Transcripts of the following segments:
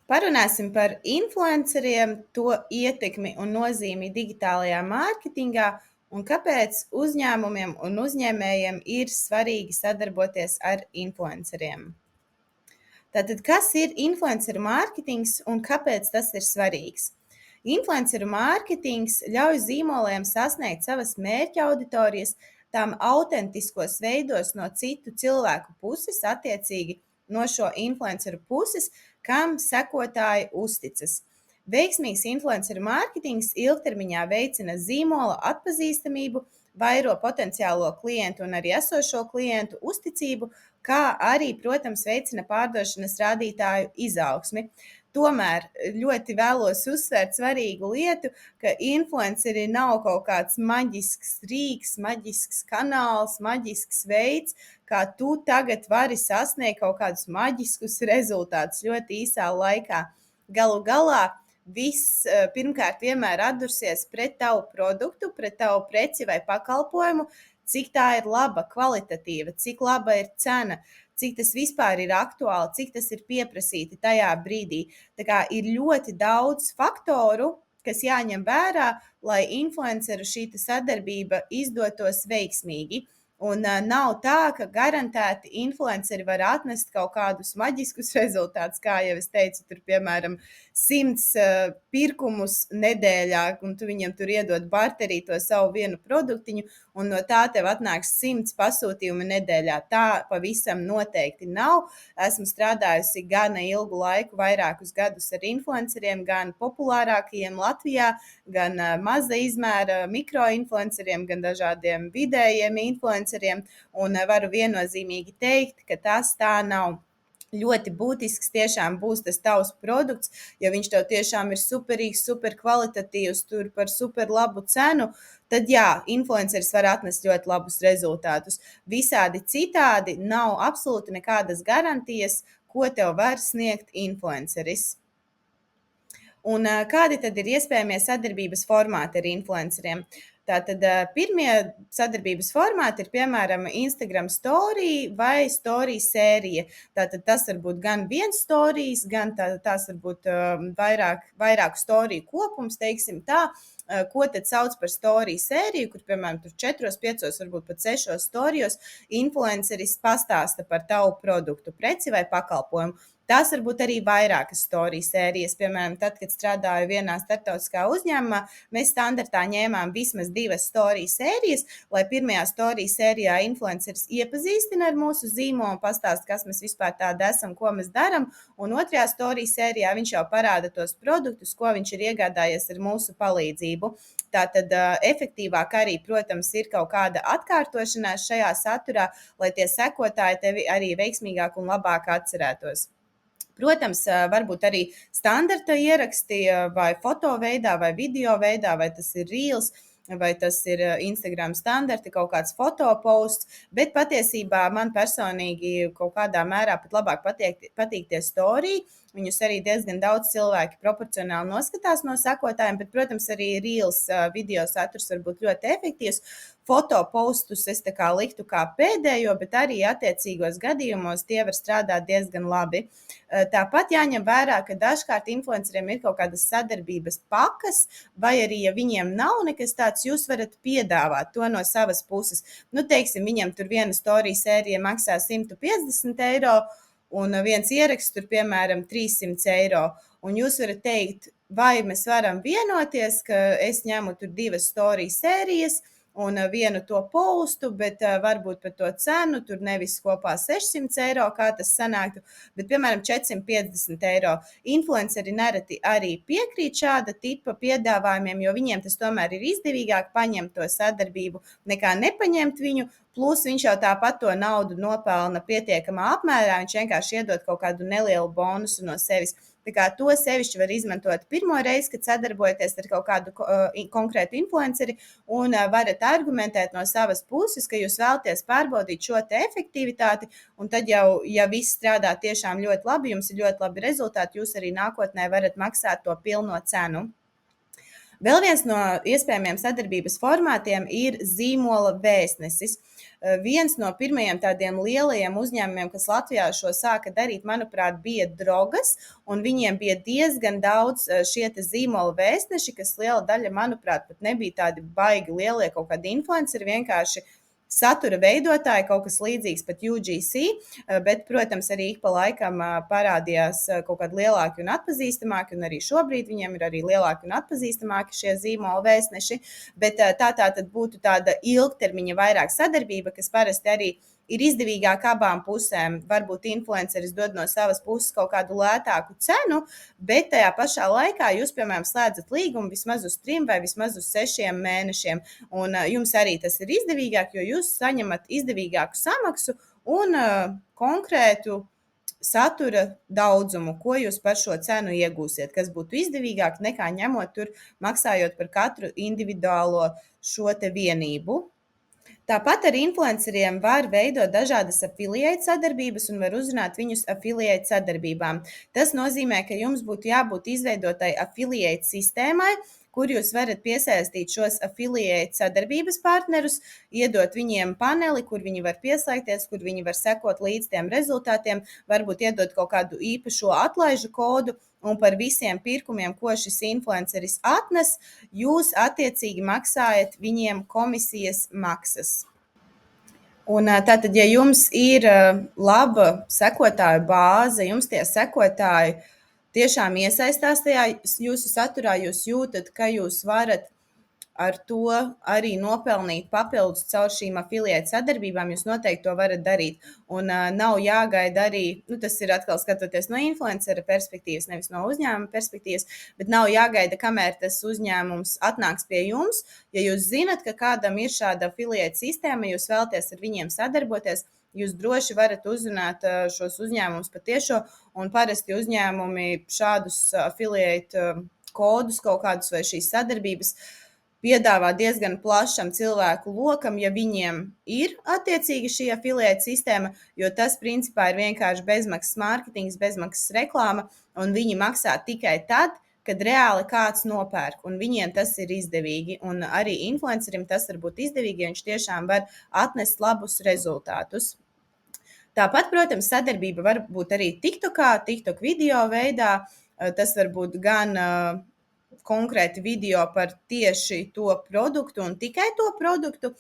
Parunāsim par influenceriem, to ietekmi un nozīmi digitālajā mārketingā un kāpēc uzņēmumiem un uzņēmējiem ir svarīgi sadarboties ar influenceriem. Tātad, kas ir influenceru mārketings un kāpēc tas ir svarīgs? Influenceru mārketings ļauj zīmoliem sasniegt savas mērķa auditorijas tām autentiskos veidos no citu cilvēku puses, attiecīgi no šo influenceru puses, kam sekotāji uzticas. Veiksmīgs influenceru mārketings ilgtermiņā veicina zīmola atpazīstamību, vairo potenciālo klientu un arī esošo klientu uzticību, kā arī, protams, veicina pārdošanas rādītāju izaugsmi. Tomēr ļoti vēlos uzsvērt svarīgu lietu, ka influenceri nav kaut kāds maģisks rīks, maģisks kanāls, maģisks veids, kā tu tagad vari sasniegt kaut kādus maģiskus rezultātus ļoti īsā laikā. Galu galā viss pirmkārt vienmēr atdursies pret tavu produktu, pret tavu preci vai pakalpojumu, cik tā ir laba, kvalitatīva, cik laba ir cena, cik tas vispār ir aktuāli, cik tas ir pieprasīti tajā brīdī. Tā kā ir ļoti daudz faktoru, kas jāņem vērā, lai influenceru šī sadarbība izdotos veiksmīgi. Un nav tā, ka garantēti influenceri var atnest kaut kādus maģiskus rezultātus, kā jau es teicu, tur piemēram 100 pirkumus nedēļā, un tu viņam tur iedod barterī to savu vienu produktiņu, un no tā tev atnāks 100 pasūtījumi nedēļā. Tā pavisam noteikti nav. Esmu strādājusi gana ilgu laiku, vairākus gadus ar influenceriem, gan populārākajiem Latvijā, gan maza izmēra mikroinfluenceriem, gan dažādiem vidējiem influenceriem, un varu viennozīmīgi teikt, ka tas tā nav. Ļoti būtisks tiešām būs tas tavs produkts, ja viņš tev tiešām ir superīgs, super kvalitatīvs, tur par super labu cenu, tad jā, influenceris var atnest ļoti labus rezultātus. Visādi citādi nav absolūti nekādas garantijas, ko tev var sniegt influenceris. Un kādi tad ir iespējamie sadarbības formāti ar influenceriem? Tātad pirmie sadarbības formāti ir, piemēram, Instagram story vai story sērija. Tātad tas var būt gan viens storijs, gan tās var būt vairāku storiju kopums, teiksim tā. Ko tad sauc par storiju sēriju, kur, piemēram, tur 4, 5, varbūt pat 6 storijos influenceris pastāsta par tavu produktu, preci vai pakalpojumu. Tās var būt arī vairākas storiju sērijas. Piemēram, tad, kad strādāju vienā starptautiskā uzņēmumā, mēs standartā ņēmām vismaz 2 storiju sērijas, lai pirmajā storiju sērijā influenceris iepazīstina ar mūsu zīmolu, pastāsta, kas mēs vispār tādi esam, ko mēs darām, un otrajā storiju sērijā viņš jau parāda tos produktus, ko viņš ir iegādājies ar mūsu palīdzību. Tātad efektīvāk arī, protams, ir kaut kāda atkārtošanās šajā saturā, lai tie sekotāji tevi arī veiksmīgāk un labāk atcerētos. Protams, varbūt arī standarta ieraksti vai foto veidā, vai video veidā, vai tas ir reels, vai tas ir Instagram standarti, kaut kāds fotoposts, bet patiesībā man personīgi kaut kādā mērā pat labāk patīk tie storiji. Viņus arī diezgan daudz cilvēki proporcionāli noskatās no sekotājiem, bet, protams, arī reels video saturs var būt ļoti efektīvs. Fotopostus es tā kā liktu kā pēdējo, bet arī attiecīgos gadījumos tie var strādāt diezgan labi. Tāpat jāņem vērā, ka dažkārt influenceriem ir kaut kādas sadarbības pakas, vai arī, ja viņiem nav nekas tāds, jūs varat piedāvāt to no savas puses. Nu, teiksim, viņam tur viena storija sērija maksā 150 eiro, un viens ieraksts tur, piemēram, 300 eiro. Un jūs varat teikt, vai mēs varam vienoties, ka es ņemu tur 2 storiju sērijas un vienu to postu, bet varbūt par to cenu tur nevis kopā 600 eiro, kā tas sanāktu, bet, piemēram, 450 eiro. Influenceri nereti arī piekrīt šāda tipa piedāvājumiem, jo viņiem tas tomēr ir izdevīgāk paņemt to sadarbību, nekā nepaņemt viņu, plus viņš jau tāpat to naudu nopelna pietiekamā apmērā, viņš vienkārši iedod kaut kādu nelielu bonusu no sevis. Tā kā to sevišķi var izmantot pirmo reizi, kad sadarbojaties ar kaut kādu konkrētu influenceri un varat argumentēt no savas puses, ka jūs vēlaties pārbaudīt šo te efektivitāti, un tad jau, ja viss strādā tiešām ļoti labi, jums ir ļoti labi rezultāti, jūs arī nākotnē varat maksāt to pilno cenu. Vēl viens no iespējamiem sadarbības formātiem ir zīmola vēstnesis. Viens no pirmajiem tādiem lielajiem uzņēmumiem, kas Latvijā šo sāka darīt, manuprāt, bija Drogas, un viņiem bija diezgan daudz šie zīmola vēstneši, kas liela daļa, manuprāt, pat nebija tādi baigi lielie kaut kādi influenceri, vienkārši satura veidotāji, kaut kas līdzīgs pat UGC, bet, protams, arī ik pa laikam parādījās kaut kādi lielāki un atpazīstamāki, un arī šobrīd viņiem ir arī lielāki un atpazīstamāki šie zīmola vēstneši, bet tā tad būtu tāda ilgtermiņa vairāk sadarbība, kas parasti arī ir izdevīgāk abām pusēm. Varbūt influenceris dod no savas puses kaut kādu lētāku cenu, bet tajā pašā laikā jūs, piemēram, slēdzat līgumu vismaz uz 3 vai vismaz uz 6 mēnešiem. Un jums arī tas ir izdevīgāk, jo jūs saņemat izdevīgāku samaksu un konkrētu satura daudzumu, ko jūs par šo cenu iegūsiet, kas būtu izdevīgāk nekā ņemot tur, maksājot par katru individuālo šo te vienību. Tāpat ar influenceriem var veidot dažādas affiliate sadarbības un var uzrunāt viņus affiliate sadarbībām. Tas nozīmē, ka jums būtu jābūt izveidotai affiliate sistēmai, kur jūs varat piesaistīt šos affiliate sadarbības partnerus, iedot viņiem paneli, kur viņi var pieslēgties, kur viņi var sekot līdz tiem rezultātiem, varbūt iedot kaut kādu īpašo atlaižu kodu, un par visiem pirkumiem, ko šis influenceris atnes, jūs attiecīgi maksājat viņiem komisijas maksas. Un tātad, ja jums ir laba sekotāju bāze, jums tie sekotāji tiešām iesaistās tajā jūsu saturā, jūs jūtat, ka jūs varat ar to arī nopelnīt papildus caur šīm affiliate sadarbībām, jūs noteikti to varat darīt. Un nav jāgaida arī, tas ir atkal skatoties no influencera perspektīvas, nevis no uzņēmuma perspektīvas, bet nav jāgaida, kamēr tas uzņēmums atnāks pie jums. Ja jūs zinat, ka kādam ir šāda affiliate sistēma, jūs vēlaties ar viņiem sadarboties, jūs droši varat uzrunāt šos uzņēmumus patiešo, un parasti uzņēmumi šādus affiliate kodus kaut kādus vai šīs sadarbības piedāvā diezgan plašam cilvēku lokam, ja viņiem ir attiecīgi šī affiliate sistēma, jo tas principā ir vienkārši bezmaksas mārketings, bezmaksas reklāma, un viņi maksā tikai tad, kad reāli kāds nopērk, un viņiem tas ir izdevīgi, un arī influencerim tas var būt izdevīgi, ja viņš tiešām var atnest labus rezultātus. Tāpat, protams, sadarbība var būt arī TikTok video veidā, tas var būt gan konkrēti video par tieši to produktu un tikai to produktu,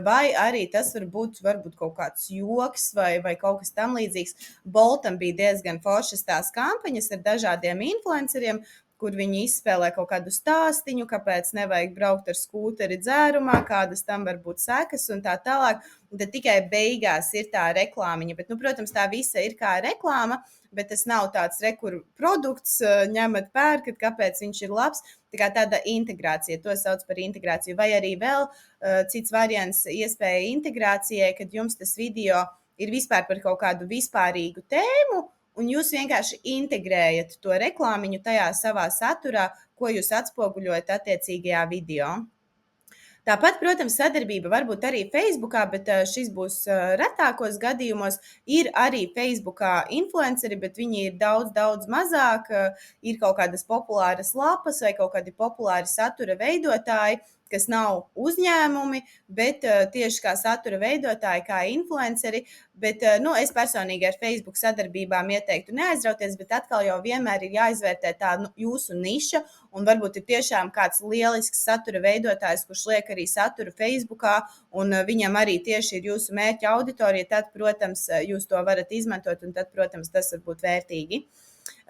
vai arī tas var būt kaut kāds joks vai kaut kas tam līdzīgs. Boltam bija diezgan foršas tās kampaņas ar dažādiem influenceriem, kur viņi izspēlē kaut kādu stāstiņu, kāpēc nevajag braukt ar skūteri dzērumā, kādas tam var būt sekas un tā tālāk. Un tad tikai beigās ir tā reklāmiņa. Bet, protams, tā visa ir kā reklāma, bet tas nav tāds kur produkts, ņemat pērkat, kāpēc viņš ir labs. Tā kā tāda integrācija, to sauc par integrāciju. Vai arī vēl cits variants iespēja integrācijai, kad jums tas video ir vispār par kaut kādu vispārīgu tēmu, un jūs vienkārši integrējat to reklāmiņu tajā savā saturā, ko jūs atspoguļojat attiecīgajā video. Tāpat, protams, sadarbība var būt arī Facebookā, bet šis būs retākos gadījumos. Ir arī Facebookā influenceri, bet viņi ir daudz mazāk. Ir kaut kādas populāras lapas vai kaut kādi populāri satura veidotāji, kas nav uzņēmumi, bet tieši kā satura veidotāji, kā influenceri. Bet es personīgi ar Facebook sadarbībām ieteiktu neaizrauties, bet atkal jau vienmēr ir jāizvērtē tā jūsu niša, un varbūt ir tiešām kāds lielisks satura veidotājs, kurš liek arī saturu Facebookā, un viņam arī tieši ir jūsu mērķa auditorija, tad, protams, jūs to varat izmantot, un tad, protams, tas var būt vērtīgi.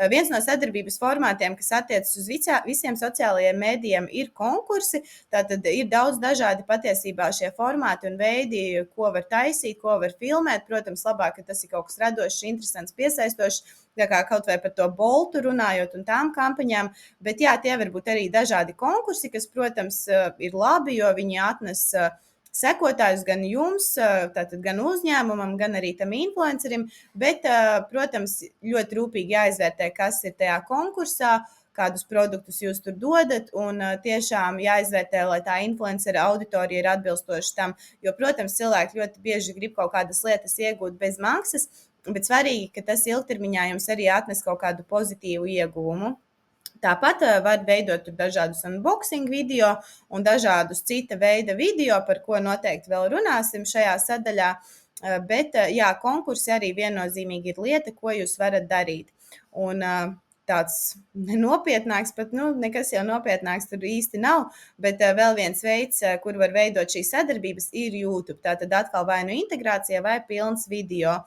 Viens no sadarbības formātiem, kas attiecas uz visiem sociālajiem mēdījiem, ir konkursi. Tātad ir daudz dažādi patiesībā šie formāti un veidi, ko var taisīt, ko var filmēt. Protams, labāk, ka tas ir kaut kas radošs, interesants, piesaistošs, tā kā kaut vai par to Boltu runājot un tām kampaņām. Bet jā, tie var būt arī dažādi konkursi, kas, protams, ir labi, jo viņi atnes sekotājus gan jums, tātad gan uzņēmumam, gan arī tam influencerim, bet, protams, ļoti rūpīgi jāizvērtē, kas ir tajā konkursā, kādus produktus jūs tur dodat, un tiešām jāizvērtē, lai tā influencera auditorija ir atbilstoša tam, jo, protams, cilvēki ļoti bieži grib kaut kādas lietas iegūt bez maksas, bet svarīgi, ka tas ilgtermiņā jums arī atnes kaut kādu pozitīvu ieguvumu. Tāpat var veidot tur dažādus unboxing video un dažādus cita veida video, par ko noteikti vēl runāsim šajā sadaļā. Bet, jā, konkursi arī viennozīmīgi ir lieta, ko jūs varat darīt. Un tāds nopietnāks, pat nekas jau nopietnāks tur īsti nav, bet vēl viens veids, kur var veidot šīs sadarbības, ir YouTube. Tātad atkal vai nu integrācija vai pilns video.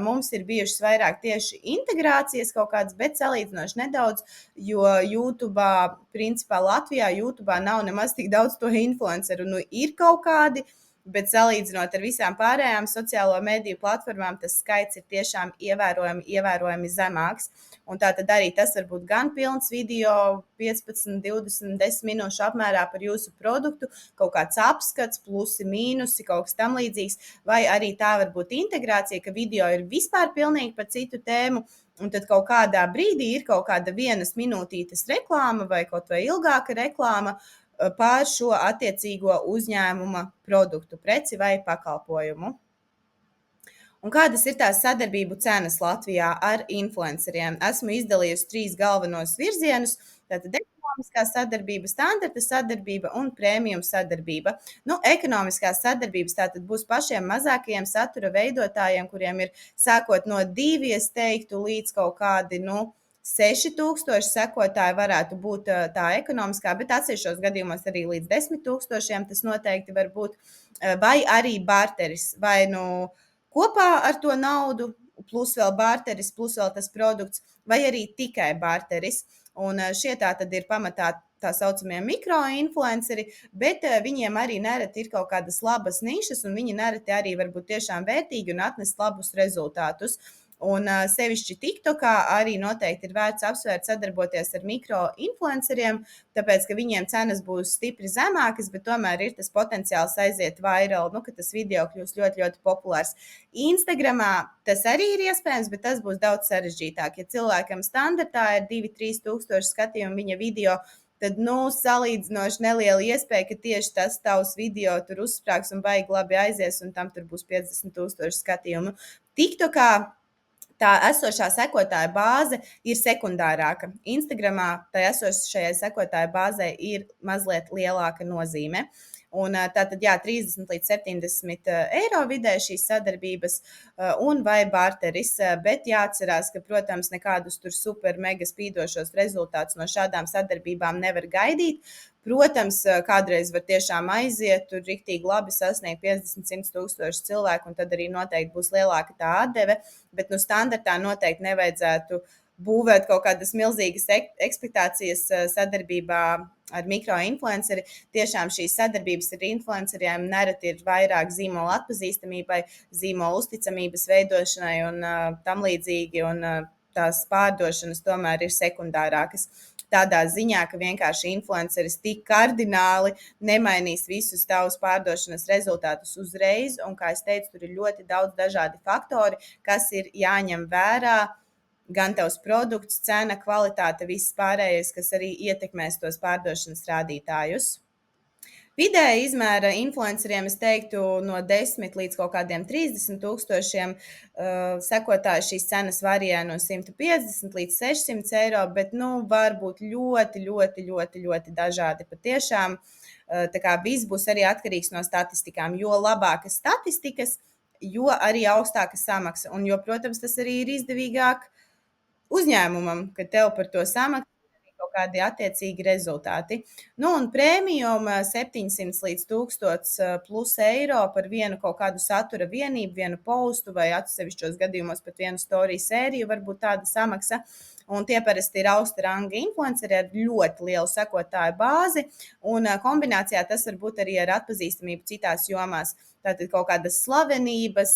Mums ir bijušas vairāk tieši integrācijas kaut kādas, bet salīdzinoši nedaudz, jo YouTube, principā Latvijā YouTube nav nemaz tik daudz to influenceru. Ir kaut kādi, bet salīdzinot ar visām pārējām sociālo mediju platformām, tas skaits ir tiešām ievērojami zemāks. Un tā tad arī tas var būt gan pilns video, 15, 20, 10 minūšu apmērā par jūsu produktu, kaut kāds apskats, plusi, mīnusi, kaut kas tam līdzīgs, vai arī tā var būt integrācija, ka video ir vispār pilnīgi par citu tēmu, un tad kaut kādā brīdī ir kaut kāda 1 minūtītes reklāma vai kaut vai ilgāka reklāma pār šo attiecīgo uzņēmuma produktu, preci vai pakalpojumu. Un kādas ir tās sadarbību cenas Latvijā ar influenceriem? Esmu izdalījusi 3 galvenos virzienus. Tātad ekonomiskā sadarbība, standarta sadarbība un premium sadarbība. Ekonomiskās sadarbības tātad būs pašiem mazākajiem satura veidotājiem, kuriem ir sākot no 2, es teiktu, līdz kaut kādi, 6,000 sekotāji varētu būt tā ekonomiskā, bet atsevišķos gadījumos arī līdz 10,000 tas noteikti var būt. Vai arī barteris, vai kopā ar to naudu, plus vēl barteris, plus vēl tas produkts, vai arī tikai barteris. Un šie tā tad ir pamatā tā saucamie mikroinfluenceri, bet viņiem arī nereti ir kaut kādas labas nišas, un viņi nereti arī var būt tiešām vērtīgi un atnest labus rezultātus. Un sevišķi TikTokā arī noteikti ir vērts apsvērt sadarboties ar mikroinfluenceriem, tāpēc, ka viņiem cenas būs stipri zemākas, bet tomēr ir tas potenciāls aiziet viral, ka tas video kļūs ļoti, ļoti populārs. Instagramā tas arī ir iespējams, bet tas būs daudz sarežģītāk. Ja cilvēkam standartā ir 2-3 tūkstoši skatījumu viņa video, tad, salīdzinoši neliela iespēja, ka tieši tas tavs video tur uzsprāgs un baigi labi aizies, un tam tur būs 50,000 skatījumu. TikTokā tā esošā sekotāja bāze ir sekundārāka. Instagramā tā esošajai sekotāja bāzei ir mazliet lielāka nozīme. Un tātad, 30 līdz 70 eiro vidēji šīs sadarbības un vai barteris, bet jāatcerās, ka, protams, nekādus tur super mega spīdošos rezultātus no šādām sadarbībām nevar gaidīt. Protams, kādreiz var tiešām aiziet, tur riktīgi labi sasniegt 50-100 tūkstoši cilvēku, un tad arī noteikti būs lielāka tā atdeve, bet standartā noteikti nevajadzētu būvēt kaut kādas milzīgas ekspektācijas sadarbībā ar mikroinfluenceri. Tiešām šīs sadarbības ar influenceriem nereti ir vairāk zīmola atpazīstamībai, zīmola uzticamības veidošanai un tam līdzīgi, un tās pārdošanas tomēr ir sekundārākas. Tādā ziņā, ka vienkārši influenceris tik kardināli nemainīs visus tavus pārdošanas rezultātus uzreiz, un, kā es teicu, tur ir ļoti daudz dažādi faktori, kas ir jāņem vērā, gan tavs produkts, cena, kvalitāte, viss pārējais, kas arī ietekmēs tos pārdošanas rādītājus. Vidēji izmēra influenceriem, es teiktu, no 10 līdz kaut kādiem 30,000 sekotāju šīs cenas varijē no 150 līdz 600 eiro, bet var būt ļoti, ļoti, ļoti, ļoti dažādi patiešām. Tā kā viss būs arī atkarīgs no statistikām. Jo labākas statistikas, jo arī augstāka samaksa. Un jo, protams, tas arī ir izdevīgāk uzņēmumam, ka tev par to samaksā kaut kādi attiecīgi rezultāti. Un premium 700 līdz 1000 plus eiro par vienu kaut kādu satura vienību, vienu postu vai atsevišķos gadījumos pat vienu storiju sēriju var būt tāda samaksa. Un tie parasti ir augsta ranga influenceri ar ļoti lielu sekotāju bāzi, un kombinācijā tas var būt arī ar atpazīstamību citās jomās. Tātad kaut kādas slavenības,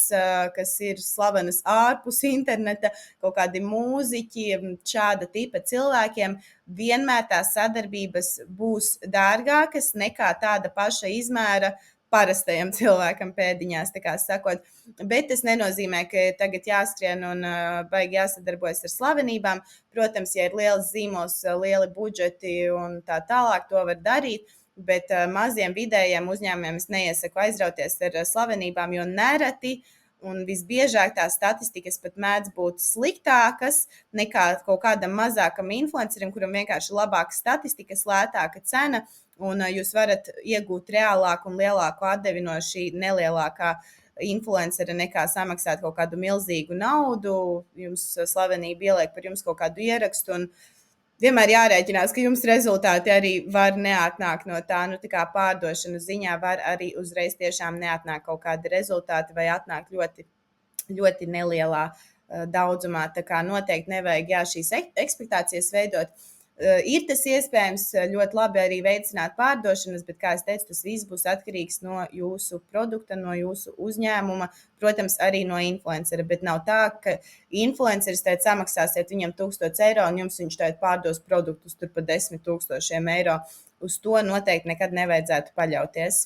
kas ir slavenas ārpus interneta, kaut kādi mūziķi, šāda tipa cilvēkiem, vienmēr tās sadarbības būs dārgākas nekā tāda paša izmēra parastajam cilvēkam pēdiņās, tā kā sakot. Bet tas nenozīmē, ka tagad jāskrien un baigi jāsadarbojas ar slavenībām. Protams, ja ir liels zīmols, lieli budžeti un tā tālāk, to var darīt. Bet maziem vidējiem uzņēmumiem es neiesaku aizrauties ar slavenībām, jo nereti un visbiežāk tās statistikas pat mēdz būt sliktākas nekā kaut kādam mazākam influencerim, kuram vienkārši ir labāka statistika, lētāka cena, un jūs varat iegūt reālāku un lielāku atdevi no šī nelielākā influencera nekā samaksāt kaut kādu milzīgu naudu, jums slavenība ieliek par jums kaut kādu ierakstu, un vienmēr jārēķinās, ka jums rezultāti arī var neatnākt no tā, tā kā pārdošanu ziņā var arī uzreiz tiešām neatnākt kaut kādi rezultāti vai atnākt ļoti, ļoti nelielā daudzumā, tā kā noteikti nevajag šīs ekspektācijas veidot. Ir tas iespējams ļoti labi arī veicināt pārdošanas, bet, kā es teicu, tas viss būs atkarīgs no jūsu produkta, no jūsu uzņēmuma, protams, arī no influencera. Bet nav tā, ka influenceris teica, samaksāsiet viņam 1000 eiro un jums viņš teica pārdos produktus tur par 10 000 eiro. Uz to noteikti nekad nevajadzētu paļauties.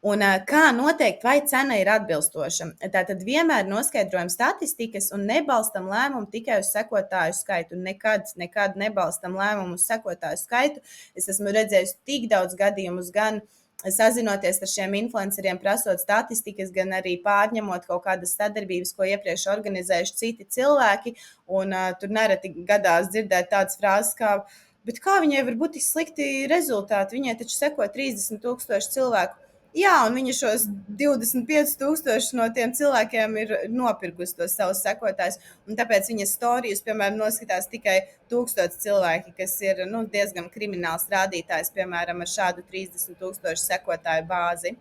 Un kā noteikt, vai cena ir atbilstoša? Tātad vienmēr noskaidrojam statistikas un nebalstam lēmumu tikai uz sekotāju skaitu. Nekad nebalstam lēmumu uz sekotāju skaitu. Es esmu redzējusi tik daudz gadījumus, gan sazinoties ar šiem influenceriem, prasot statistikas, gan arī pārņemot kaut kādas sadarbības, ko iepriekš organizējuši citi cilvēki. Un tur nereti gadās dzirdēt tādas frāzes kā, bet kā viņai var būt tik slikti rezultāti? Viņai taču seko 30 000 cilvēku. Jā, un viņa šos 25 000 no tiem cilvēkiem ir nopirkusi tos savus sekotājus. Tāpēc viņas storijas, piemēram, noskatās tikai 1000 cilvēki, kas ir diezgan krimināls rādītājs, piemēram, ar šādu 30 000 sekotāju bāzi.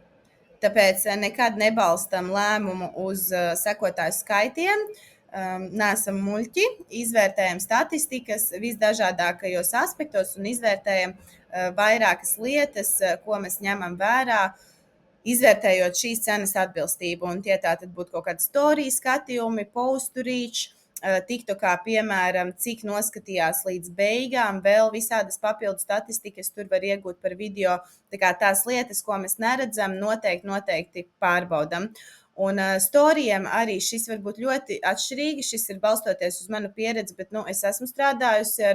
Tāpēc nekad nebalstam lēmumu uz sekotāju skaitiem. Neesam muļķi, izvērtējam statistikas visdažādākajos aspektos un izvērtējam vairākas lietas, ko mēs ņemam vērā, izvērtējot šīs cenas atbilstību. Un tie tātad būtu kaut kādi storiju skatījumi, postu reach, TikTokā, piemēram, cik noskatījās līdz beigām, vēl visādas papildu statistikas tur var iegūt par video. Tā kā tās lietas, ko mēs neredzam, noteikti pārbaudam. Un storijiem arī šis var būt ļoti atšķirīgi. Šis ir balstoties uz manu pieredzi, bet es esmu strādājusi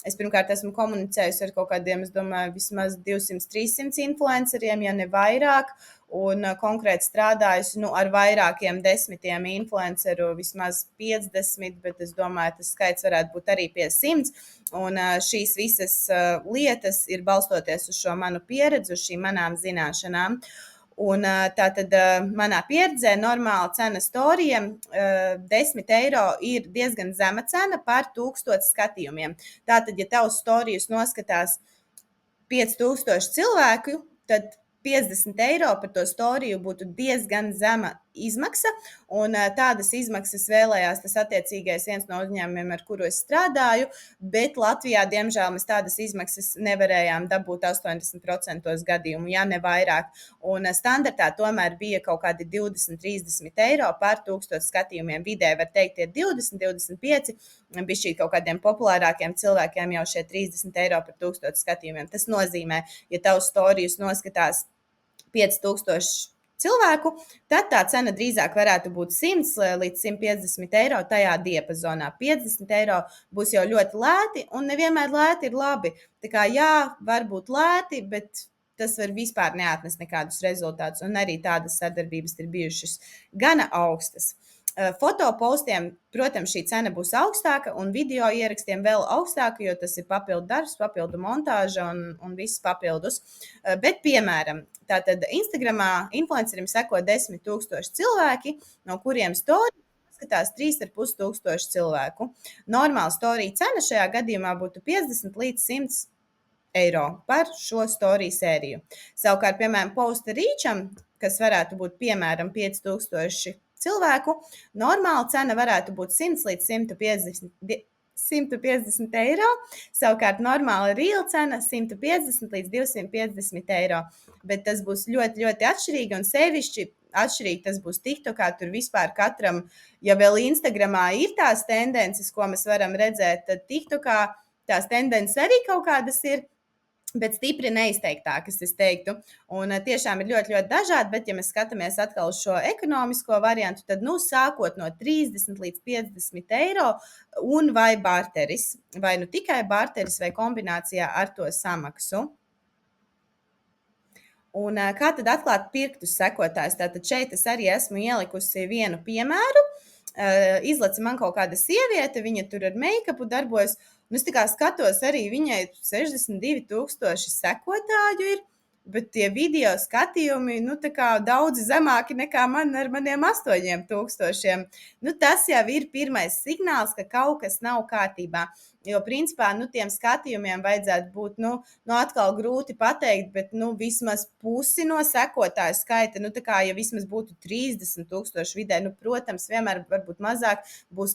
Es pirmkārt esmu komunicējusi ar kaut kādiem, es domāju, vismaz 200-300 influenceriem, ja ne vairāk, un konkrēti strādājusi ar vairākiem desmitiem influenceru, vismaz 50, bet es domāju, tas skaits varētu būt arī pie 100. Un šīs visas lietas ir balstoties uz šo manu pieredzi, uz šīm manām zināšanām. Un tātad manā pieredzē normāla cena storijam 10 eiro ir diezgan zema cena par 1000 skatījumiem. Tātad, ja tavs storijas noskatās 5000 cilvēku, tad 50 eiro par to storiju būtu diezgan zema izmaksa, un tādas izmaksas vēlējās tas attiecīgais viens no uzņēmumiem, ar kuru es strādāju, bet Latvijā, diemžēl, mēs tādas izmaksas nevarējām dabūt 80% gadījumu, ja ne vairāk, un standartā tomēr bija kaut kādi 20-30 eiro par 1000 skatījumiem. Vidē var teikt, tie 20-25, bišķīt kaut kādiem populārākiem cilvēkiem jau šie 30 eiro par 1000 skatījumiem. Tas nozīmē, ja tavs storijas noskatās 5000 cilvēku, tad tā cena drīzāk varētu būt 100 līdz 150 eiro tajā diapazonā. 50 eiro būs jau ļoti lēti, un nevienmēr lēti ir labi. Tā kā jā, var būt lēti, bet tas var vispār neatnest nekādus rezultātus, un arī tādas sadarbības ir bijušas gana augstas. Fotopostiem, protams, šī cena būs augstāka, un video ierakstiem vēl augstāka, jo tas ir papildu darbs, papildu montāža un viss papildus. Bet, piemēram, tātad Instagramā influencerim seko 10 000 cilvēki, no kuriem storija skatās 3500 cilvēku. Normāla storija cena šajā gadījumā būtu 50 līdz 100 eiro par šo storiju sēriju. Savukārt, piemēram, posta reacham, kas varētu būt, piemēram, 5000 cilvēku, normāla cena varētu būt 100 līdz 150 eiro, savukārt normāla real cena 150 līdz 250 eiro, bet tas būs ļoti, ļoti atšķirīgi, un sevišķi atšķirīgi tas būs TikTokā, tur vispār katram, ja vēl Instagramā ir tās tendences, ko mēs varam redzēt, tad TikTokā tās tendences arī kaut kādas ir, bet stipri neizteiktākas, es teiktu. Un tiešām ir ļoti, ļoti dažādi, bet ja mēs skatāmies atkal uz šo ekonomisko variantu, tad sākot no 30 līdz 50 eiro un vai barteris, vai tikai barteris vai kombinācijā ar to samaksu. Un kā tad atklāt pirktus sekotājus? Tātad šeit es arī esmu ielikusi vienu piemēru. Izlaca man kaut kāda sieviete, viņa tur ar make-upu darbojas, un es tā kā skatos arī viņai 62,000 sekotāju ir, bet tie video skatījumi, tā kā daudz zemāki nekā man ar maniem 8,000. Tas jau ir pirmais signāls, ka kaut kas nav kārtībā. Jo, principā, tiem skatījumiem vajadzētu būt, atkal grūti pateikt, bet, vismaz pusi no sekotāju skaita, tā kā, ja vismaz būtu 30,000 vidē, protams, vienmēr varbūt mazāk,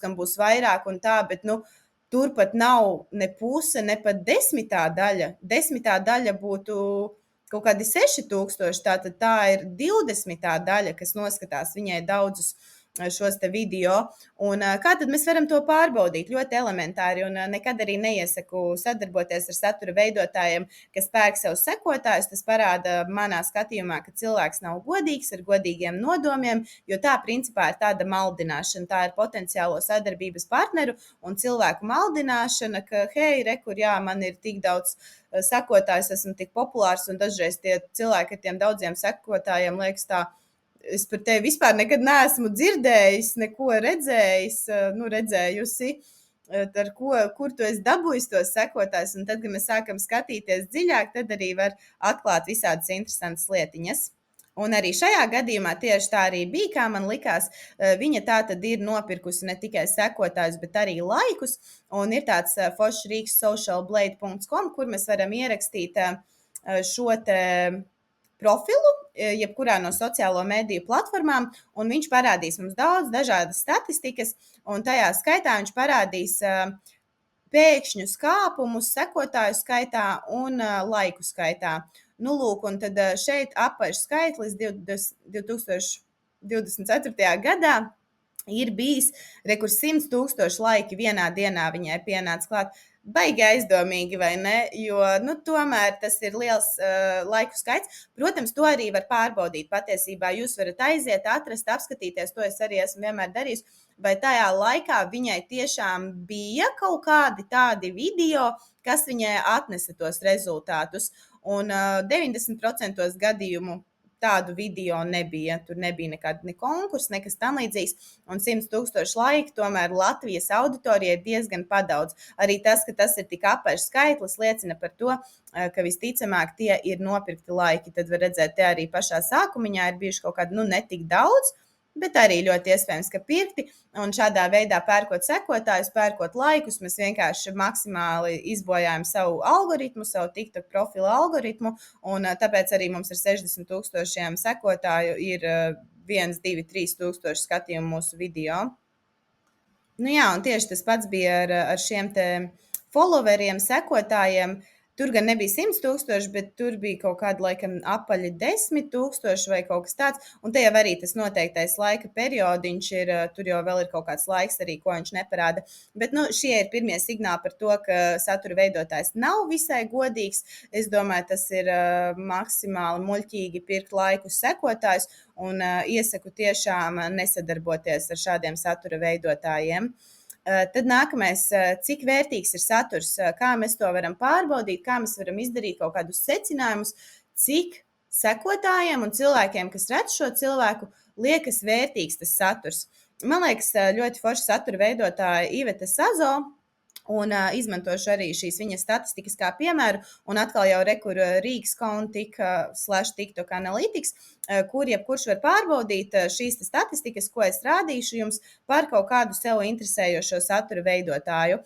kam būs vairāk un tā, bet, turpat nav ne puse, ne pat 10. daļa. 10. daļa būtu kaut kādi 6,000, tātad tā ir 20. daļa, kas noskatās viņai daudzus šos te video. Un kā tad mēs varam to pārbaudīt? Ļoti elementāri, un nekad arī neiesaku sadarboties ar satura veidotājiem, kas pērk sev sekotājus. Tas parāda manā skatījumā, ka cilvēks nav godīgs ar godīgiem nodomiem, jo tā principā ir tāda maldināšana. Tā ir potenciālo sadarbības partneru un cilvēku maldināšana, ka hei, rekur, jā, man ir tik daudz sekotājs, esmu tik populārs, un dažreiz tie cilvēki ar tiem daudziem sekotājiem liekas tā, es par tevi vispār nekad neesmu dzirdējis, neko redzējis, redzējusi, kur tu esi dabūjis tos sekotājus. Un tad, kad mēs sākam skatīties dziļāk, tad arī var atklāt visādas interesantas lietiņas. Un arī šajā gadījumā tieši tā arī bija, kā man likās. Viņa tā tad ir nopirkusi ne tikai sekotājus, bet arī laikus. Un ir tāds foršs rīks socialblade.com, kur mēs varam ierakstīt šo te profilu, jebkurā no sociālo mediju platformām, un viņš parādīs mums daudz dažādas statistikas, un tajā skaitā viņš parādīs pēkšņus kāpumus sekotāju skaitā un laiku skaitā. Lūk, un tad šeit apakšskaitlis 2024. gadā ir bijis 100,000 laiki vienā dienā viņai pienāca klāt. Baigi aizdomīgi, vai ne? Jo, tomēr tas ir liels laiku skaits. Protams, to arī var pārbaudīt patiesībā. Jūs varat aiziet, atrast, apskatīties, to es arī esmu vienmēr darījis. Vai tajā laikā viņai tiešām bija kaut kādi tādi video, kas viņai atnesa tos rezultātus. Un 90% gadījumu tādu video nebija. Tur nebija nekāda ne konkursa, nekas tam līdzīgs. Un 100,000 laiki tomēr Latvijas auditorijai ir diezgan padaudz. Arī tas, ka tas ir tik apērs skaitlis, liecina par to, ka visticamāk tie ir nopirkti laiki. Tad var redzēt, te arī pašā sākumiņā ir bijuši kaut kādi, netik daudz, bet arī ļoti iespējams, ka pirkti. Un šādā veidā pērkot sekotājus, pērkot laikus, mēs vienkārši maksimāli izbojājam savu algoritmu, savu TikTok profilu algoritmu, un tāpēc arī mums ar 60,000 sekotāju ir 1, 2, 3 tūkstoši skatījumu mūsu video. Jā, un tieši tas pats bija ar šiem te followeriem, sekotājiem. Tur gan nebija 100,000, bet tur bija kaut kāda, laikam, apaļi 10,000 vai kaut kas tāds. Un te jau arī tas noteiktais laika periodiņš ir, tur jau vēl ir kaut kāds laiks arī, ko viņš neparāda. Bet, šie ir pirmie signāli par to, ka satura veidotājs nav visai godīgs. Es domāju, tas ir maksimāli muļķīgi pirkt laikus sekotājus, un iesaku tiešām nesadarboties ar šādiem satura veidotājiem. Tad nākamais, cik vērtīgs ir saturs, kā mēs to varam pārbaudīt, kā mēs varam izdarīt kaut kādus secinājumus, cik sekotājiem un cilvēkiem, kas redz šo cilvēku, liekas vērtīgs tas saturs. Man liekas, ļoti forša satura veidotāja Iveta Sazo, un izmantošu arī šīs viņas statistikas kā piemēru, un atkal jau rekur Rīgas Kontika/TikTok Analytics, kur jebkurš var pārbaudīt šīs statistikas, ko es rādīšu jums par kaut kādu sev interesējošo satura veidotāju.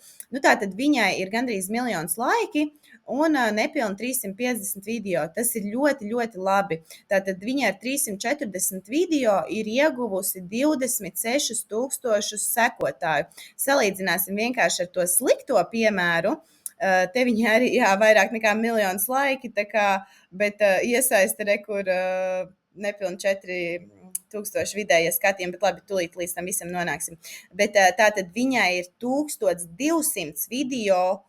Tātad viņai ir gandrīz 1 miljons laiki un nepilni 350 video. Tas ir ļoti, ļoti labi. Tātad viņa ar 340 video ir ieguvusi 26,000 sekotāju. Salīdzināsim vienkārši ar to slikto piemēru. Te viņai arī vairāk nekā 1 miljons laiki, bet iesaista rekur nepilni 4,000 vidējie skatījumi, bet labi, tūlīt līdz tam visam nonāksim. Bet tātad viņai ir 1200 video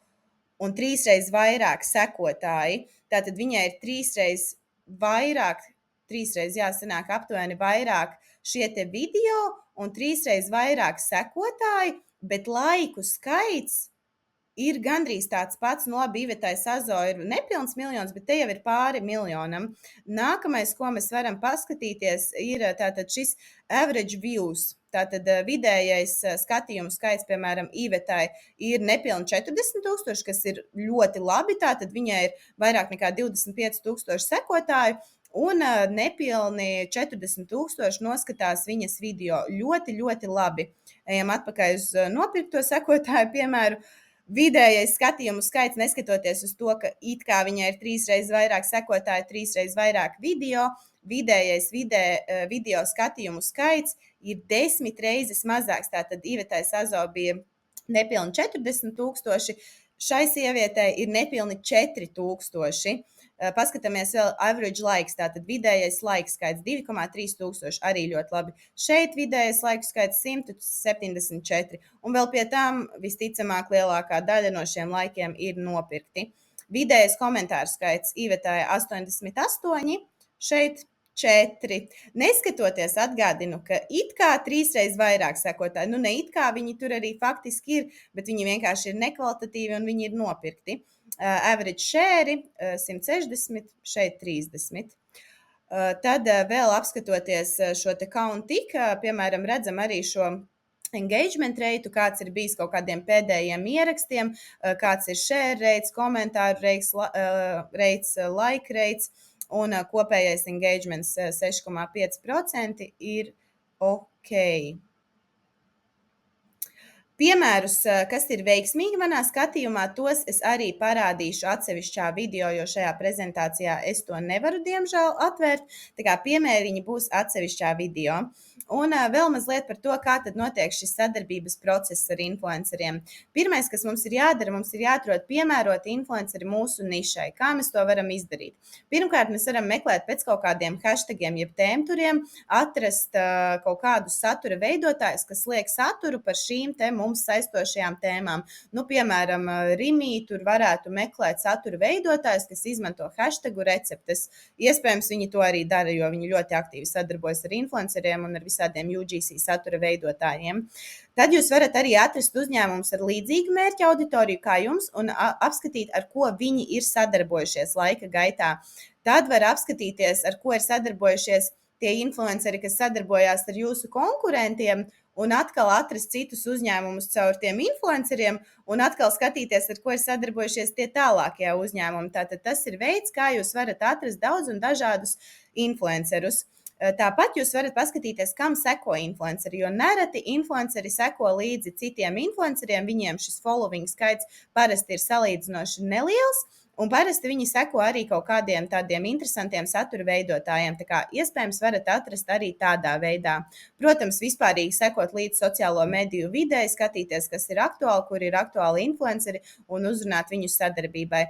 un 3 reizes vairāk sekotāji. Tātad viņai ir 3 reizes vairāk, 3 reizes jāsanāk aptuveni vairāk šie te video un 3 reizes vairāk sekotāji, bet laiku skaits ir gandrīz tāds pats. Nu, labi, Ivetai Sazo ir nepilns miljons, bet te jau ir pāri miljonam. Nākamais, ko mēs varam paskatīties, ir tātad šis average views. Tātad vidējais skatījumu skaits, piemēram, Ivetai ir nepilni 40,000, kas ir ļoti labi. Tātad viņai ir vairāk nekā 25,000 sekotāju. Un nepilni 40,000 noskatās viņas video. Ļoti, ļoti labi. Ejam atpakaļ uz nopirkto sekotāju piemēru. Vidējais skatījumu skaits, neskatoties uz to, ka it kā viņai ir 3 reizes vairāk sekotāju, 3 reizes vairāk video, vidējais video skatījumu skaits ir 10 reizes mazāks. Tātad Ivetai Sazo bija nepilni 40,000, šai sievietei ir nepilni 4,000. Paskatāmies vēl average laiks, tātad vidējais laiks skaits 2,3 tūkstoši, arī ļoti labi. Šeit vidējais laiks skaits 174, un vēl pie tam visticamāk lielākā daļa no šiem laikiem ir nopirkti. Vidējais komentāru skaits Ivetai 88, šeit 4. Neskatoties, atgādinu, ka it kā 3 reizes vairāk sekotāji, nu ne it kā viņi tur arī faktiski ir, bet viņi vienkārši ir nekvalitatīvi un viņi ir nopirkti. Average share 160, šeit 30. Tad vēl apskatoties šo te count-tik, piemēram, redzam arī šo engagement reitu, kāds ir bijis kaut kādiem pēdējiem ierakstiem, kāds ir share reits, komentāru reits, like reits, un kopējais engagements 6,5% ir ok. Piemērus, kas ir veiksmīgi manā skatījumā, tos es arī parādīšu atsevišķā video, jo šajā prezentācijā es to nevaru, diemžēl, atvērt. Tā kā piemēriņi būs atsevišķā video. Un vēl mazliet par to, kā tad notiek šis sadarbības process ar influenceriem. Pirmais, kas mums ir jādara, mums ir jāatrod piemēroti influenceri mūsu nišai. Kā mēs to varam izdarīt? Pirmkārt, mēs varam meklēt pēc kaut kādiem hashtagiem, jeb tēmturiem, atrast kaut kādus satura veidotājus, kas liek saturu par šīm te mums saistošajām tēmām. Nu, piemēram, Rimī tur varētu meklēt satura veidotājus, kas izmanto hashtagu receptes. Iespējams, viņi to arī dara, jo viņi ļoti aktīvi sadarbojas ar influenceriem un ar visādiem UGC satura veidotājiem. Tad jūs varat arī atrast uzņēmumus ar līdzīgu mērķa auditoriju kā jums un apskatīt, ar ko viņi ir sadarbojušies laika gaitā. Tad var apskatīties, ar ko ir sadarbojušies tie influenceri, kas sadarbojās ar jūsu konkurentiem, un atkal atrast citus uzņēmumus caur tiem influenceriem, un atkal skatīties, ar ko ir sadarbojušies tie tālākie uzņēmumi. Tātad tas ir veids, kā jūs varat atrast daudz un dažādus influencerus. Tāpat jūs varat paskatīties, kam seko influenceri, jo nereti influenceri seko līdzi citiem influenceriem, viņiem šis following skaits parasti ir salīdzinoši neliels, un parasti viņi seko arī kaut kādiem tādiem interesantiem satura veidotājiem, tā kā iespējams varat atrast arī tādā veidā. Protams, vispārīgi sekot līdz sociālo mediju videi, skatīties, kas ir aktuāli, kur ir aktuāli influenceri un uzrunāt viņu sadarbībai.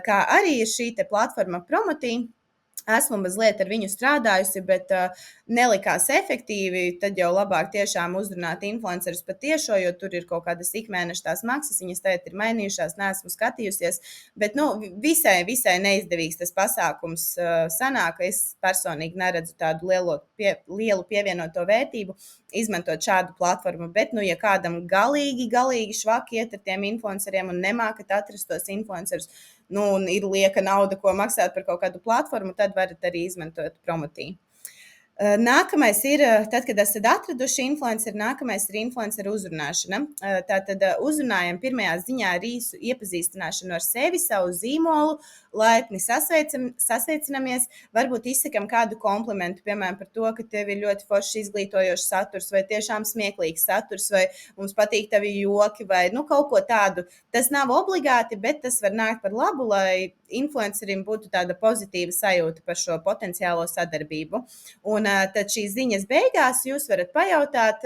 Kā arī ir šī te platforma Promotī. Esmu mazliet ar viņu strādājusi, bet nelikās efektīvi. Tad jau labāk tiešām uzrunāt influencerus patiešo, jo tur ir kaut kādas ikmēneša tās maksas, viņas tagad ir mainījušās, neesmu skatījusies. Bet visai neizdevīgs tas pasākums sanāk. Es personīgi neredzu tādu lielu pievienoto vērtību izmantot šādu platformu. Bet, ja kādam galīgi švaki iet ar tiem influenceriem un nemākat atrast tos influencerus, un ir lieka nauda, ko maksāt par kaut kādu platformu, tad varat arī izmantot Promotī. Nākamais ir, tad, kad esat atraduši influenceri, nākamais ir influenceru uzrunāšana. Tātad uzrunājam pirmajā ziņā ar īsu iepazīstināšanu ar sevi, savu zīmolu, laipni sasveicinamies, varbūt izsakam kādu komplimentu, piemēram, par to, ka tev ir ļoti foršs izglītojošs saturs, vai tiešām smieklīgs saturs, vai mums patīk tavi joki, vai kaut ko tādu. Tas nav obligāti, bet tas var nākt par labu, lai influencerim būtu tāda pozitīva sajūta par šo potenciālo sadarbību. Un tad šīs ziņas beigās jūs varat pajautāt,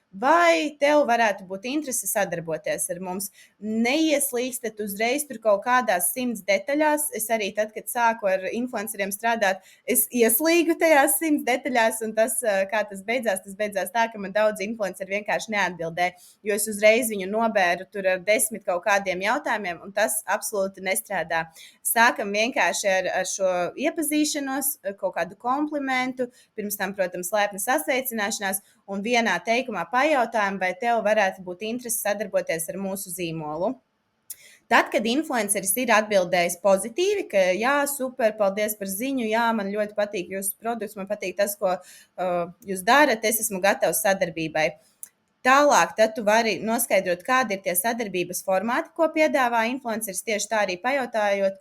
vai tev varētu būt interese sadarboties ar mums. Neieslīgstat uzreiz tur kaut kādās 100 detaļās. Es arī tad, kad sāku ar influenceriem strādāt, es ieslīgu tajās 100 detaļās, un tas, kā tas beidzās tā, ka man daudz influenceri vienkārši neatbildēja, jo es uzreiz viņu nobēru tur ar 10 kaut kādiem jautājumiem, un tas absolūti nestrādā. Sākam vienkārši ar šo iepazīšanos, kaut kādu komplimentu, pirms tam, protams, laipna sasveicināšanās, un vienā teikumā pajautājam, vai tev varētu būt interese sadarboties ar mūsu zīmolu. Tad, kad influenceris ir atbildējis pozitīvi, ka jā, super, paldies par ziņu, jā, man ļoti patīk jūsu produkts, man patīk tas, ko jūs darat, es esmu gatavs sadarbībai. Tālāk, tad tu vari noskaidrot, kādi ir tie sadarbības formāti, ko piedāvā influenceris. Tieši tā arī pajautājot,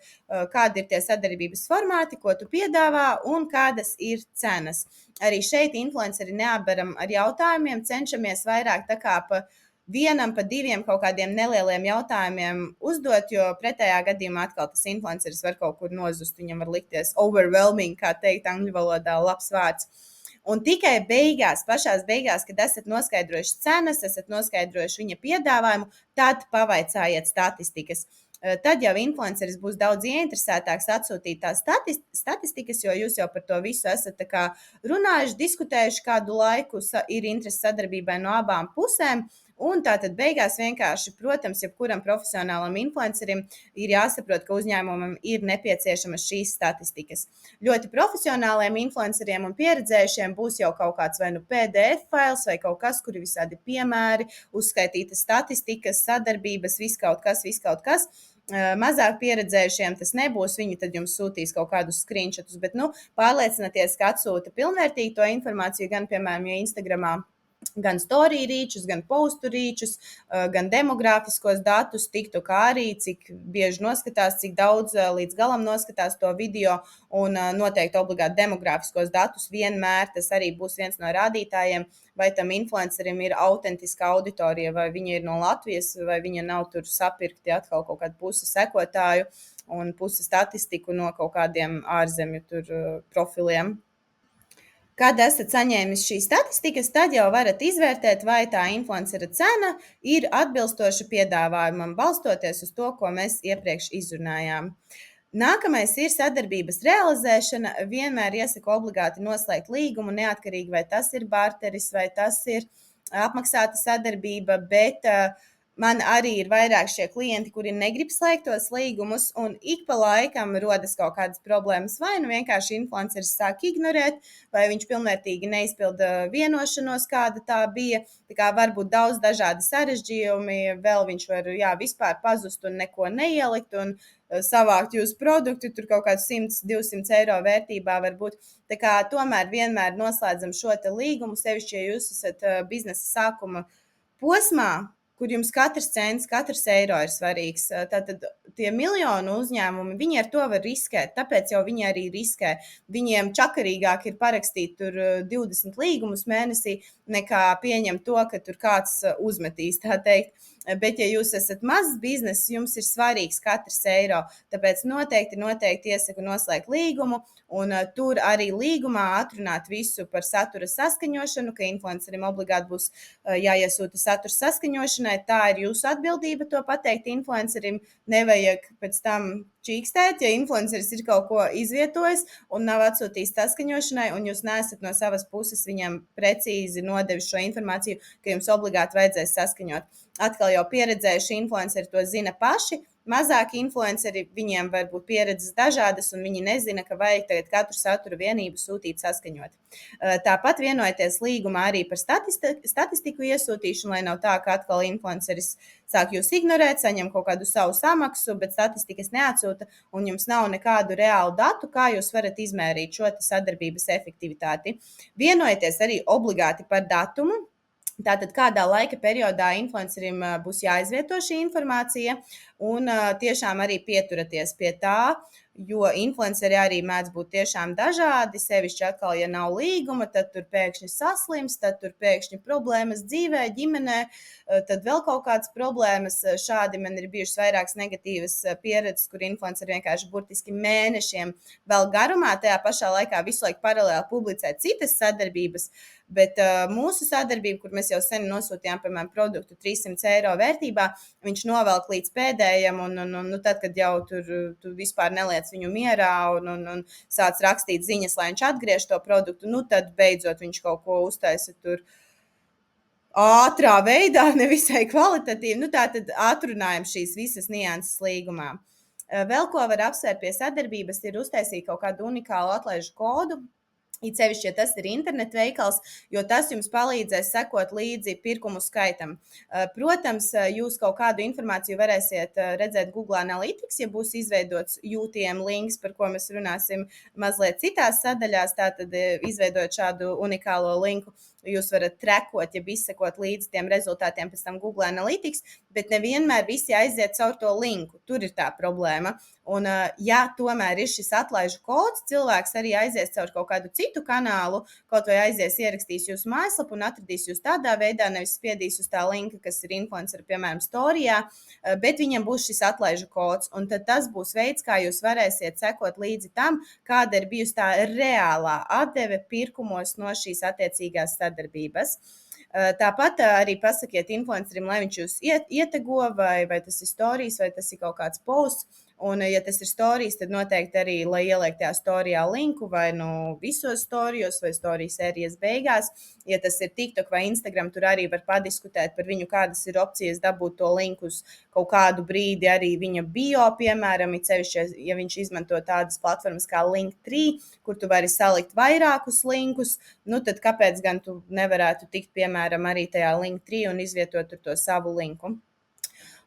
kādi ir tie sadarbības formāti, ko tu piedāvā un kādas ir cenas. Arī šeit influenceri neapberam ar jautājumiem, cenšamies vairāk tā kā pa vienam, pa diviem kaut kādiem nelieliem jautājumiem uzdot, jo pretējā gadījumā atkal tas influenceris var kaut kur nozust. Viņam var likties overwhelming, kā teikt angļu valodā, labs vārds. Un tikai pašās beigās, kad esat noskaidrojuši cenas, esat noskaidrojuši viņa piedāvājumu, tad pavaicājiet statistikas. Tad jau influenceris būs daudz ieinteresētāks atsūtīt tās statistikas, jo jūs jau par to visu esat runājuši, diskutējuši kādu laiku, ir interesi sadarbībai no abām pusēm. Un tātad beigās vienkārši, protams, jebkuram profesionālam influencerim ir jāsaprot, ka uzņēmumam ir nepieciešamas šīs statistikas. Ļoti profesionāliem influenceriem un pieredzējušiem būs jau kaut kāds vai nu PDF fails vai kaut kas, kur ir visādi piemēri, uzskaitītas statistikas, sadarbības, viss kaut kas. Mazāk pieredzējušiem tas nebūs. Viņi tad jums sūtīs kaut kādus screenshotus, bet pārliecinieties, ka atsūta pilnvērtīgi to informāciju gan, piemēram, ja Instagramā gan story rīčus, gan postu rīčus, gan demogrāfiskos datus, TikTokā arī, cik bieži noskatās, cik daudz līdz galam noskatās to video, un noteikti obligāti demogrāfiskos datus vienmēr. Tas arī būs viens no rādītājiem, vai tam influencerim ir autentiska auditorija, vai viņa ir no Latvijas, vai viņa nav tur sapirkti atkal kaut kādu pusi sekotāju un pusi statistiku no kaut kādiem ārzemju tur profiliem. Kad esat saņēmis šīs statistikas, tad jau varat izvērtēt, vai tā influencera cena ir atbilstoša piedāvājumam, balstoties uz to, ko mēs iepriekš izrunājām. Nākamais ir sadarbības realizēšana. Vienmēr iesaku obligāti noslēgt līgumu, neatkarīgi vai tas ir barteris, vai tas ir apmaksāta sadarbība, bet man arī ir vairāk šie klienti, kuri negrib slēgt tos līgumus, un ik pa laikam rodas kaut kādas problēmas. Vai nu vienkārši influenceris sāk ignorēt, vai viņš pilnvērtīgi neizpilda vienošanos, kāda tā bija. Tā kā var būt daudz dažādi sarežģījumi, vēl viņš var vispār pazust un neko neielikt, un savākt jūsu produktu, tur kaut kāds 100-200 eiro vērtībā var būt. Tā kā tomēr vienmēr noslēdzam šo te līgumu, sevišķi, ja jūs esat biznesa sākuma posmā, kur jums katrs cents, katrs eiro ir svarīgs. Tātad tie miljonu uzņēmumi, viņi ar to var riskēt, tāpēc jau viņi arī riskē. Viņiem čakarīgāk ir parakstīt tur 20 līgumus mēnesī, nekā pieņemt to, ka tur kāds uzmetīs, tā teikt. Bet, ja jūs esat mazs bizness, jums ir svarīgs katrs eiro, tāpēc noteikti iesaku noslēgt līgumu, un tur arī līgumā atrunāt visu par satura saskaņošanu, ka influencerim obligāti būs jāiesūta satura saskaņošanai. Tā ir jūsu atbildība to pateikt influencerim. Nevajag pēc tam čīkstēt, ja influenceris ir kaut ko izvietojis un nav atsūtījis saskaņošanai, un jūs neesat no savas puses viņam precīzi nodevis šo informāciju, ka jums obligāti vajadzēs saskaņot. Atkal jau pieredzējuši influenceri to zina paši. Mazāki influenceri, viņiem var būt pieredzes dažādas, un viņi nezina, ka vajag tagad katru satura vienību sūtīt saskaņot. Tāpat vienojieties līgumā arī par statistiku iesūtīšanu, lai nav tā, ka atkal influenceris sāk jūs ignorēt, saņem kaut kādu savu samaksu, bet statistikas neatsūta, un jums nav nekādu reālu datu, kā jūs varat izmērīt šo sadarbības efektivitāti. Vienojieties arī obligāti par datumu. Tātad, kādā laika periodā influencerim būs jāizvieto šī informācija, un tiešām arī pieturaties pie tā, jo influenceri arī mēdz būt tiešām dažādi. Sevišķi atkal, ja nav līguma, tad tur pēkšņi saslims, tad tur pēkšņi problēmas dzīvē, ģimenē, tad vēl kaut kādas problēmas. Šādi man ir bijušas vairākas negatīvas pieredzes, kur influenceri vienkārši burtiski mēnešiem vēl garumā, tajā pašā laikā visu laiku paralēli publicē citas sadarbības. Bet mūsu sadarbība, kur mēs jau sen nosūtījām, piemēram, produktu 300 eiro vērtībā, viņš novelk līdz pēdējam, un tad, kad jau tu vispār neliec viņu mierā un sāc rakstīt ziņas, lai viņš atgriež to produktu, tad beidzot viņš kaut ko uztaisa tur ātrā veidā, nevisai kvalitatīvi. Tātad atrunājam šīs visas nianses līgumā. Vēl ko var apsvērt pie sadarbības, ir uztaisīt kaut kādu unikālu atlaižu kodu. It sevišķi, ja tas ir internetu veikals, jo tas jums palīdzēs sekot līdzi pirkumu skaitam. Protams, jūs kaut kādu informāciju varēsiet redzēt Google Analytics, ja būs izveidots UTM links, par ko mēs runāsim mazliet citās sadaļās. Tātad, izveidojot šādu unikālo linku, jūs varat trekot, ja izsekot līdzi tiem rezultātiem pēc tam Google Analytics, bet nevienmēr visi aiziet caur to linku. Tur ir tā problēma. Un, ja tomēr ir šis atlaižu kods, cilvēks arī aizies caur kaut kādu citu kanālu, kaut vai aizies ierakstīs jūsu mājaslapu un atradīs jūs tādā veidā, nevis spiedīs uz tā linka, kas ir influencer, piemēram, storijā, bet viņam būs šis atlaižu kods. Un tad tas būs veids, kā jūs varēsiet sekot līdzi tam, kāda ir bijusi tā reālā atdeve pirkumos no šīs attiecīgās sadarbības. Tāpat arī pasakiet influencerim, lai viņš jūs ietego, vai tas ir storijas, vai tas ir kaut kāds posts. Un, ja tas ir storijas, tad noteikti arī, lai ieliek tajā storijā linku vai visos storijos vai storijas sērijas beigās. Ja tas ir TikTok vai Instagram, tur arī var padiskutēt par viņu, kādas ir opcijas dabūt to linku uz kaut kādu brīdi arī viņa bio, piemēram, sevišķi, ja viņš izmanto tādas platformas kā Linktree, kur tu vari salikt vairākus linkus, tad kāpēc gan tu nevarētu tikt, piemēram, arī tajā Linktree un izvietot tur to savu linku?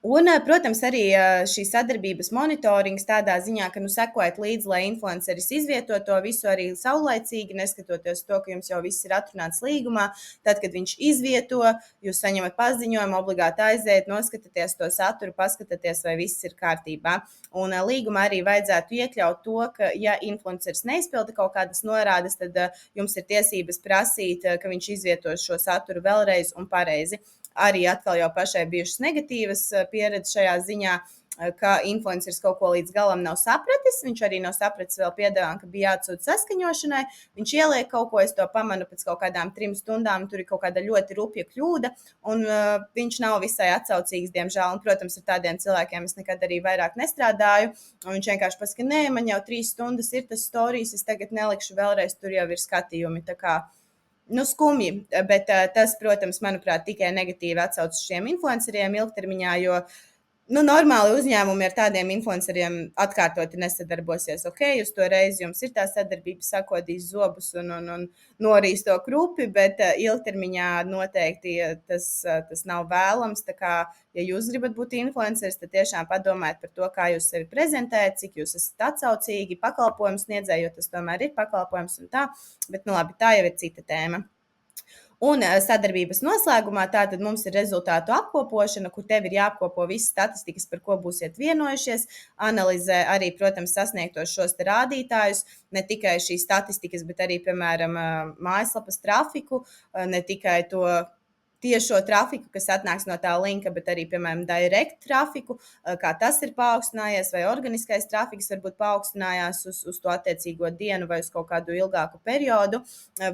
Un, protams, arī šī sadarbības monitorings tādā ziņā, ka sekojat līdzi, lai influenceris izvieto to visu arī saulaicīgi, neskatoties to, ka jums jau viss ir atrunāts līgumā. Tad, kad viņš izvieto, jūs saņemat paziņojumu, obligāti aiziet, noskatieties to saturu, paskatieties, vai viss ir kārtībā. Un līgumā arī vajadzētu iekļaut to, ka, ja influenceris neizpilda kaut kādas norādes, tad jums ir tiesības prasīt, ka viņš izvietos šo saturu vēlreiz un pareizi. Arī atkal jau pašai bijušas negatīvas pieredzes šajā ziņā, ka influenceris kaut ko līdz galam nav sapratis. Viņš arī nav sapratis vēl piedāvājumu, ka bija jāatsūta saskaņošanai. Viņš ieliek kaut ko, es to pamanu pēc kaut kādām 3 stundām, tur ir kaut kāda ļoti rupja kļūda, un viņš nav visai atsaucīgs, diemžēl. Un, protams, ar tādiem cilvēkiem es nekad arī vairāk nestrādāju. Un viņš vienkārši pasaka, nē, man jau 3 stundas ir tas storijas, es tagad nelikšu vēlreiz, tur jau ir skatījumi. Tā kā skumji, bet tas, protams, manuprāt, tikai negatīvi atsaucas šiem influenceriem ilgtermiņā, jo normāli uzņēmumi ar tādiem influenceriem atkārtoti nesadarbosies. Ok, uz to reizi jums ir tā sadarbība, sakodīs zobus un norīs to krupi, bet ilgtermiņā noteikti tas nav vēlams. Tā kā, ja jūs gribat būt influenceris, tad tiešām padomājiet par to, kā jūs sevi prezentējat, cik jūs esat atsaucīgi, pakalpojumu sniedzēji, jo tas tomēr ir pakalpojums un tā. Bet, labi, tā jau ir cita tēma. Un sadarbības noslēgumā tātad mums ir rezultātu apkopošana, kur tev ir jāapkopo visas statistikas, par ko būsiet vienojušies, analizē arī, protams, sasniegtos šos rādītājus, ne tikai šīs statistikas, bet arī, piemēram, mājaslapas trafiku, ne tikai to tiešo trafiku, kas atnāks no tā linka, bet arī, piemēram, direct trafiku, kā tas ir paaugstinājies, vai organiskais trafiks varbūt paaugstinājās uz to attiecīgo dienu vai uz kaut kādu ilgāku periodu,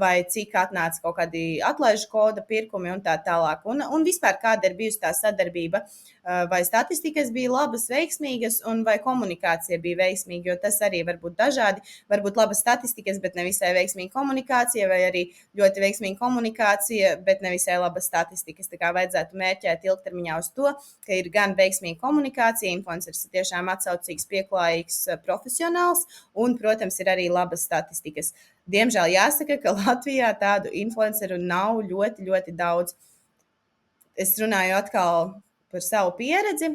vai cik atnāca kaut kādi atlaižu koda pirkumi un tā tālāk. Un vispār kāda ir bijusi tā sadarbība, vai statistikas bija labas, veiksmīgas, un vai komunikācija bija veiksmīga, jo tas arī var būt dažādi. Varbūt labas statistikas, bet ne visai veiksmīga komunikācija, vai arī ļoti veiksmīga komunikācija, bet ne visai labas statistikas. Tā kā vajadzētu mērķēt ilgtermiņā uz to, ka ir gan veiksmīga komunikācija, influenceris ir tiešām atsaucīgs, pieklājīgs, profesionāls, un, protams, ir arī labas statistikas. Diemžēl jāsaka, ka Latvijā tādu influenceru nav ļoti, ļoti daudz. Es runāju atkal par savu pieredzi.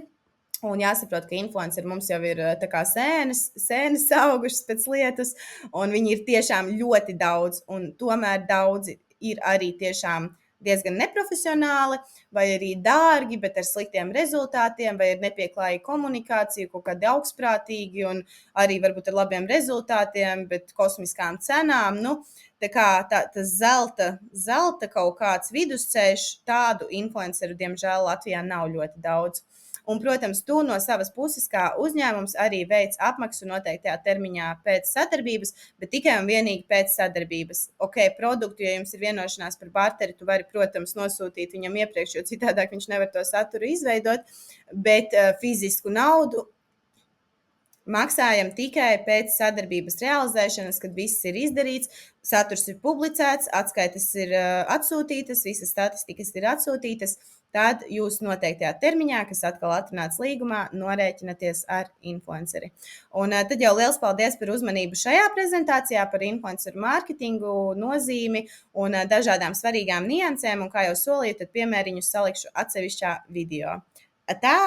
Un jāsaprot, ka influenceri mums jau ir tā kā sēnes augušas pēc lietas, un viņi ir tiešām ļoti daudz, un tomēr daudzi ir arī tiešām diezgan neprofesionāli, vai arī dārgi, bet ar sliktiem rezultātiem, vai ir nepieklājīga komunikācija, kaut kādi augstprātīgi, un arī varbūt ar labiem rezultātiem, bet kosmiskām cenām. Tā kā tas zelta kaut kāds vidusceļš, tādu influenceru, diemžēl, Latvijā nav ļoti daudz. Un, protams, tu no savas puses kā uzņēmums arī veic apmaksu noteiktajā termiņā pēc sadarbības, bet tikai un vienīgi pēc sadarbības. Ok, produktu, ja jums ir vienošanās par barteri, tu vari, protams, nosūtīt viņam iepriekš, jo citādāk viņš nevar to saturu izveidot, bet fizisku naudu Maksājam tikai pēc sadarbības realizēšanas, kad viss ir izdarīts, saturs ir publicēts, atskaites ir atsūtītas, visas statistikas ir atsūtītas. Tad jūs noteiktajā termiņā, kas atkal atrunāts līgumā, norēķinaties ar influenceri. Un tad jau liels paldies par uzmanību šajā prezentācijā par influenceru mārketingu, nozīmi un dažādām svarīgām niansēm. Un kā jau solīju, tad piemēriņus salikšu atsevišķā video. Atā!